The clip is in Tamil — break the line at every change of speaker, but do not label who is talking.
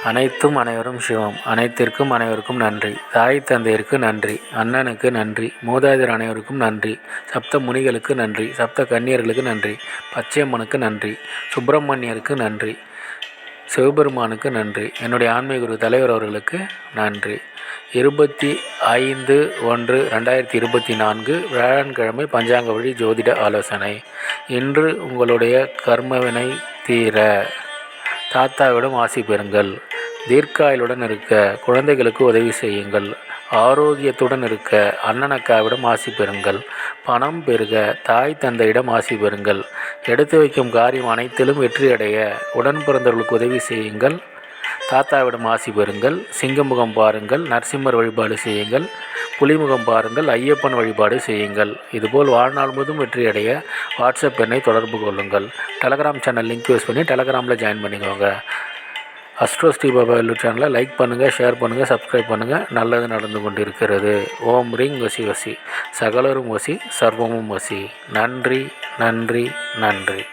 அனைத்தும் அனைவரும் சிவம். அனைத்திற்கும் அனைவருக்கும் நன்றி. தாய் தந்தையருக்கு நன்றி. அண்ணனுக்கு நன்றி. மூதாதையர் அனைவருக்கும் நன்றி. சப்த முனிகளுக்கு நன்றி. சப்த கன்னியர்களுக்கு நன்றி. பச்சையம்மனுக்கு நன்றி. சுப்பிரமணியருக்கு நன்றி. சிவபெருமானுக்கு நன்றி. என்னுடைய ஆன்மீக குரு தலைவர் அவர்களுக்கு நன்றி. 25/1/2024 வியாழன்கிழமை பஞ்சாங்க வழி ஜோதிட ஆலோசனை. இன்று உங்களுடைய கர்மவினை தீர தாத்தாவிடம் ஆசி பெறுங்கள். தீர்க்காயுடன் இருக்க குழந்தைகளுக்கு உதவி செய்யுங்கள். ஆரோக்கியத்துடன் இருக்க அண்ணன் அக்காவிடம் ஆசி பெறுங்கள். பணம் பெருக தாய் தந்தையிடம் ஆசி பெறுங்கள். எடுத்து வைக்கும் காரியம் அனைத்திலும் வெற்றியடைய உடன் பிறந்தவர்களுக்கு உதவி செய்யுங்கள். தாத்தாவிடம் ஆசி பெறுங்கள். சிங்கமுகம் பாருங்கள். நரசிம்மர் வழிபாடு செய்யுங்கள். புலிமுகம் பாருங்கள். ஐயப்பன் வழிபாடு செய்யுங்கள். இதுபோல் வாழ்நாள் முழுவதும் வெற்றியடைய வாட்ஸ்அப் எண்ணை தொடர்பு கொள்ளுங்கள். டெலகிராம் சேனல் லிங்க் யூஸ் பண்ணி டெலகிராமில் ஜாயின் பண்ணிக்கோங்க. அஸ்ட்ரோ ஸ்ரீ பாபா யூடியூப் சேனலை லைக் பண்ணுங்கள், ஷேர் பண்ணுங்கள், சப்ஸ்கிரைப் பண்ணுங்கள். நல்லது நடந்து கொண்டிருக்கிறது. ஓம் ரீங் வசி வசி, சகலரும் வசி, சர்வமும் வசி. நன்றி, நன்றி, நன்றி.